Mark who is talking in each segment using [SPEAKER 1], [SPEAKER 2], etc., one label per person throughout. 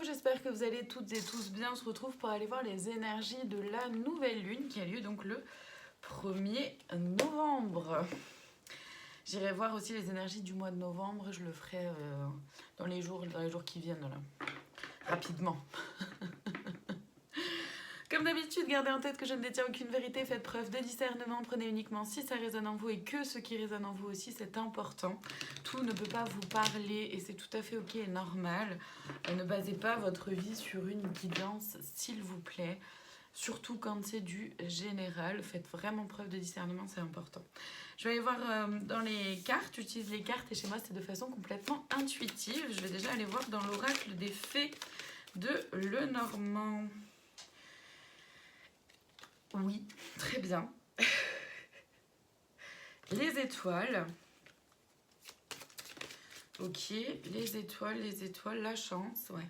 [SPEAKER 1] j'espère que vous allez toutes et tous bien. On se retrouve pour aller voir les énergies de la nouvelle lune qui a lieu donc le 1er novembre. J'irai voir aussi les énergies du mois de novembre, je le ferai dans les jours qui viennent là, rapidement. Comme d'habitude, gardez en tête que je ne détiens aucune vérité, faites preuve de discernement, prenez uniquement si ça résonne en vous et que ce qui résonne en vous aussi, c'est important. Tout ne peut pas vous parler et c'est tout à fait ok et normal. Ne basez pas votre vie sur une guidance, s'il vous plaît. Surtout quand c'est du général, faites vraiment preuve de discernement, c'est important. Je vais aller voir dans les cartes, j'utilise les cartes et chez moi c'est de façon complètement intuitive. Je vais déjà aller voir dans l'oracle des fées de Lenormand. Oui, très bien. Les étoiles. Ok, les étoiles, la chance, ouais.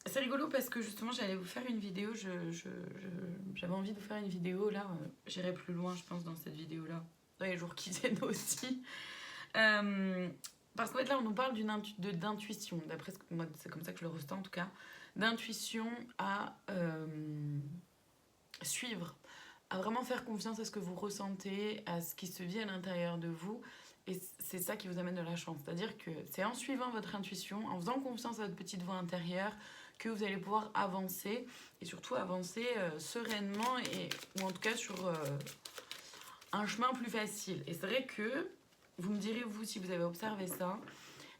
[SPEAKER 1] C'est rigolo parce que justement j'allais vous faire une vidéo, j'avais envie de vous faire une vidéo là, j'irai plus loin je pense dans cette vidéo là, dans les jours qui viennent aussi. Parce qu'en fait là on nous parle d'intuition, d'après ce que moi c'est comme ça que je le ressens en tout cas, d'intuition à suivre, à vraiment faire confiance à ce que vous ressentez, à ce qui se vit à l'intérieur de vous. Et c'est ça qui vous amène de la chance. C'est-à-dire que c'est en suivant votre intuition, en faisant confiance à votre petite voix intérieure, que vous allez pouvoir avancer. Et surtout avancer sereinement, ou en tout cas sur un chemin plus facile. Et c'est vrai que, vous me direz vous si vous avez observé ça,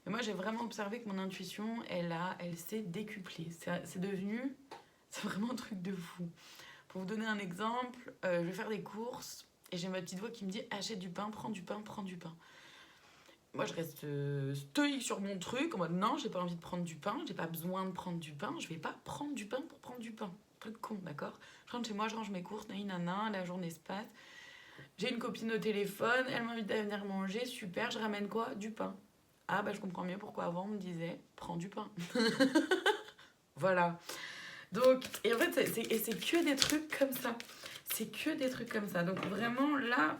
[SPEAKER 1] mais moi j'ai vraiment observé que mon intuition, elle s'est décuplée. C'est devenu, c'est vraiment un truc de fou. Pour vous donner un exemple, je vais faire des courses et j'ai ma petite voix qui me dit achète du pain, prends du pain, prends du pain. Moi je reste stoïque sur mon truc en mode non, j'ai pas envie de prendre du pain, j'ai pas besoin de prendre du pain, je vais pas prendre du pain pour prendre du pain. Truc con, d'accord? Je rentre chez moi, je range mes courses, nanana, la journée se passe. J'ai une copine au téléphone, elle m'invite à venir manger, super, je ramène quoi? Du pain. Ah bah je comprends mieux pourquoi avant on me disait prends du pain. Voilà. Donc, et en fait, c'est que des trucs comme ça. C'est que des trucs comme ça. Donc vraiment, là,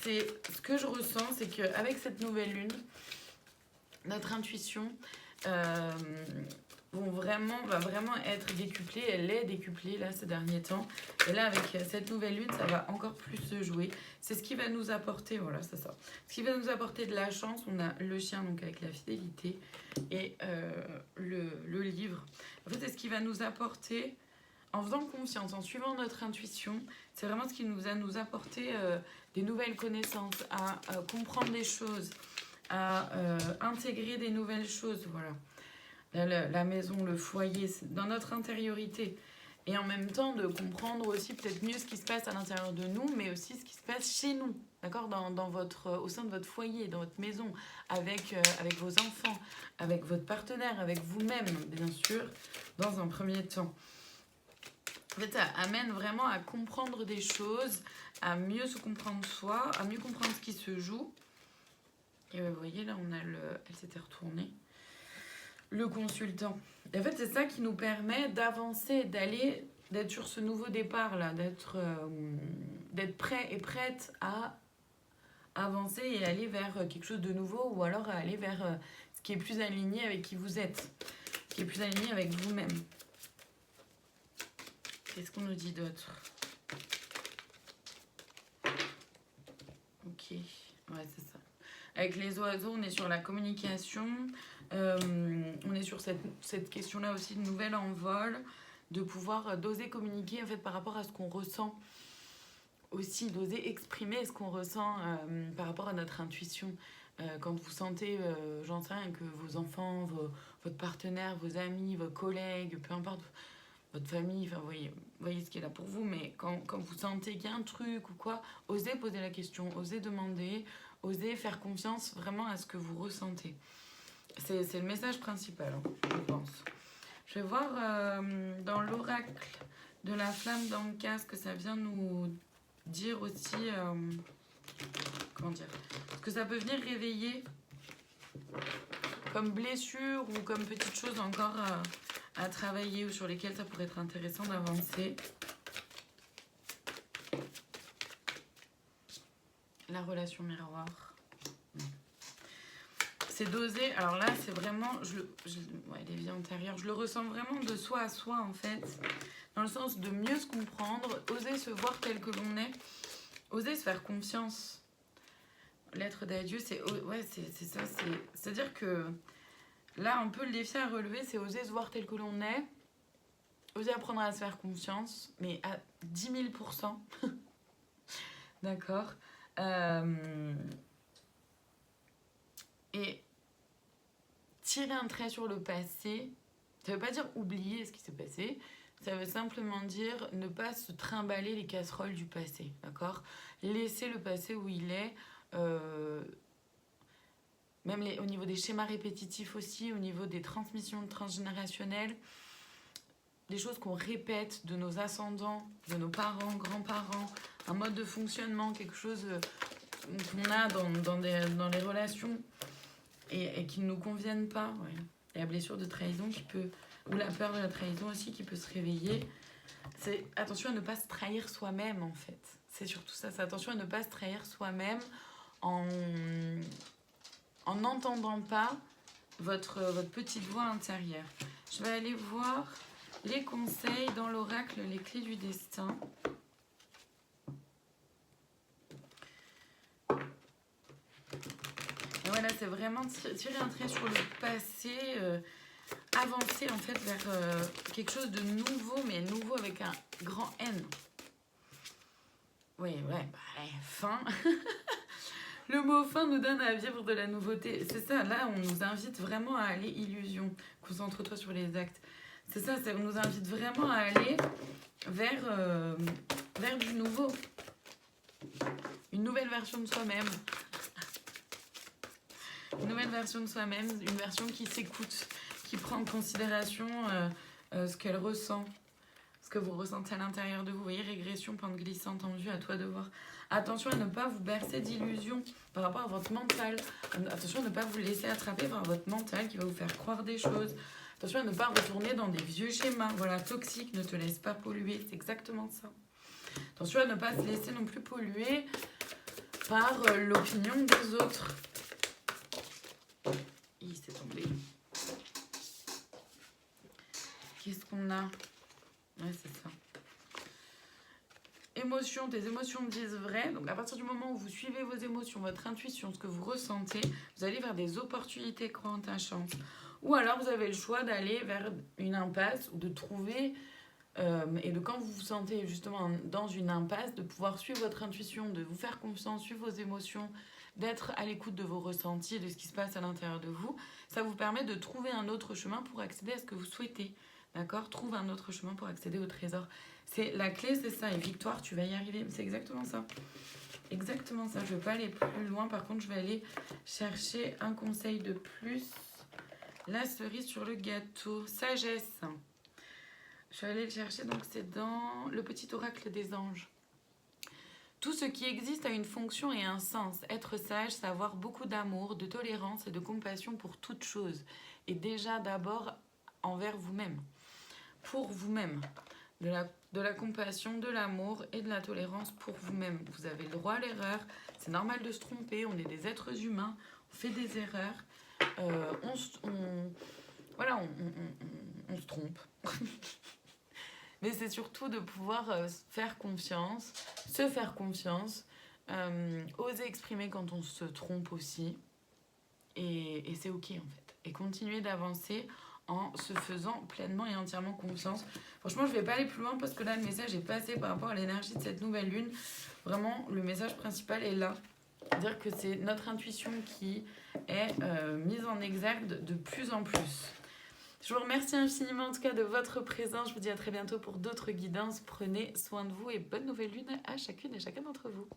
[SPEAKER 1] c'est ce que je ressens, c'est qu'avec cette nouvelle lune, notre intuition va vraiment être décuplée. Elle est décuplée, là, ces derniers temps. Et là, avec cette nouvelle lune, ça va encore plus se jouer. C'est ce qui va nous apporter, voilà, c'est ça. Ce qui va nous apporter de la chance, on a le chien, donc avec la fidélité, et le livre. En fait, c'est ce qui va nous apporter, en faisant confiance, en suivant notre intuition, c'est vraiment ce qui va nous apporter des nouvelles connaissances, à comprendre des choses, à intégrer des nouvelles choses, voilà. La maison, le foyer, c'est dans notre intériorité. Et en même temps, de comprendre aussi peut-être mieux ce qui se passe à l'intérieur de nous, mais aussi ce qui se passe chez nous, d'accord, au sein de votre foyer, dans votre maison, avec vos enfants, avec votre partenaire, avec vous-même, bien sûr, dans un premier temps. En fait, ça amène vraiment à comprendre des choses, à mieux se comprendre soi, à mieux comprendre ce qui se joue. Et vous voyez, là, elle s'était retournée. Le consultant. Et en fait, c'est ça qui nous permet d'avancer, d'être sur ce nouveau départ-là, d'être prêt et prête à avancer et aller vers quelque chose de nouveau, ou alors à aller vers ce qui est plus aligné avec qui vous êtes, ce qui est plus aligné avec vous-même. Qu'est-ce qu'on nous dit d'autre? Ok, ouais, c'est ça. Avec les oiseaux, on est sur la communication. On est sur cette question-là aussi de nouvel envol, de pouvoir d'oser communiquer en fait par rapport à ce qu'on ressent, aussi d'oser exprimer ce qu'on ressent par rapport à notre intuition. Quand vous sentez, j'en sais rien, que vos enfants, votre partenaire, vos amis, vos collègues, peu importe, votre famille, enfin vous voyez ce qui est là pour vous, mais quand vous sentez qu'il y a un truc ou quoi, osez poser la question, osez demander, osez faire confiance vraiment à ce que vous ressentez. C'est le message principal, hein, je pense. Je vais voir dans l'oracle de la flamme d'Anka ce que ça vient nous dire aussi. Comment dire? Ce que ça peut venir réveiller comme blessure ou comme petite chose encore à travailler ou sur lesquelles ça pourrait être intéressant d'avancer. La relation miroir. c'est d'oser. Alors là, c'est vraiment... ouais, les vies antérieures, je le ressens vraiment de soi à soi, en fait. Dans le sens de mieux se comprendre, oser se voir tel que l'on est, oser se faire confiance. L'être d'adieu, c'est... Ouais, c'est ça. C'est-à-dire que là, un peu le défi à relever, c'est oser se voir tel que l'on est, oser apprendre à se faire confiance, mais à 10 000%. D'accord. Et tirer un trait sur le passé, ça veut pas dire oublier ce qui s'est passé, ça veut simplement dire ne pas se trimballer les casseroles du passé, d'accord? Laisser le passé où il est, même au niveau des schémas répétitifs aussi, au niveau des transmissions transgénérationnelles, des choses qu'on répète de nos ascendants, de nos parents, grands-parents, un mode de fonctionnement, quelque chose qu'on a dans les relations et qui ne nous conviennent pas. Ouais. Et la blessure de trahison qui peut, ou la peur de la trahison aussi qui peut se réveiller. C'est attention à ne pas se trahir soi-même en fait. C'est surtout ça, c'est attention à ne pas se trahir soi-même en n'entendant pas votre petite voix intérieure. Je vais aller voir les conseils dans l'oracle, les clés du destin. Et voilà, c'est vraiment tirer un trait sur le passé, avancer en fait vers quelque chose de nouveau, mais nouveau avec un grand N. Oui, fin. Le mot fin nous donne à vivre de la nouveauté. C'est ça, là, on nous invite vraiment à aller illusion. Concentre-toi sur les actes. C'est ça, on nous invite vraiment à aller vers du nouveau. Une nouvelle version de soi-même. Une nouvelle version de soi-même, une version qui s'écoute, qui prend en considération ce qu'elle ressent, ce que vous ressentez à l'intérieur de vous. Vous voyez, régression, pente glissante en vue, à toi de voir. Attention à ne pas vous bercer d'illusions par rapport à votre mental. Attention à ne pas vous laisser attraper par votre mental qui va vous faire croire des choses. Attention à ne pas retourner dans des vieux schémas. Voilà, toxique, ne te laisse pas polluer, c'est exactement ça. Attention à ne pas se laisser non plus polluer par l'opinion des autres. Il s'est tombé. Qu'est-ce qu'on a? Ouais, c'est ça. Émotions, tes émotions disent vrai. Donc à partir du moment où vous suivez vos émotions, votre intuition, ce que vous ressentez, vous allez vers des opportunités croyantes à chance. Ou alors vous avez le choix d'aller vers une impasse ou de trouver, et de quand vous vous sentez justement dans une impasse, de pouvoir suivre votre intuition, de vous faire confiance, suivre vos émotions, d'être à l'écoute de vos ressentis, de ce qui se passe à l'intérieur de vous. Ça vous permet de trouver un autre chemin pour accéder à ce que vous souhaitez. D'accord? Trouve un autre chemin pour accéder au trésor. C'est la clé, c'est ça. Et victoire, tu vas y arriver. C'est exactement ça. Exactement ça. Je ne vais pas aller plus loin. Par contre, je vais aller chercher un conseil de plus. La cerise sur le gâteau. Sagesse. Je vais aller le chercher. Donc, c'est dans le petit oracle des anges. Tout ce qui existe a une fonction et un sens. Être sage, c'est avoir beaucoup d'amour, de tolérance et de compassion pour toute chose. Et déjà, d'abord, envers vous-même. Pour vous-même. De la compassion, de l'amour et de la tolérance pour vous-même. Vous avez le droit à l'erreur. C'est normal de se tromper. On est des êtres humains. On fait des erreurs. On se trompe. Mais c'est surtout de pouvoir faire confiance, se faire confiance, oser exprimer quand on se trompe aussi. Et c'est ok en fait. Et continuer d'avancer en se faisant pleinement et entièrement confiance. Franchement, je ne vais pas aller plus loin parce que là, le message est passé par rapport à l'énergie de cette nouvelle lune. Vraiment, le message principal est là. Dire que c'est notre intuition qui est mise en exergue de plus en plus. Je vous remercie infiniment en tout cas de votre présence. Je vous dis à très bientôt pour d'autres guidances. Prenez soin de vous et bonne nouvelle lune à chacune et chacun d'entre vous.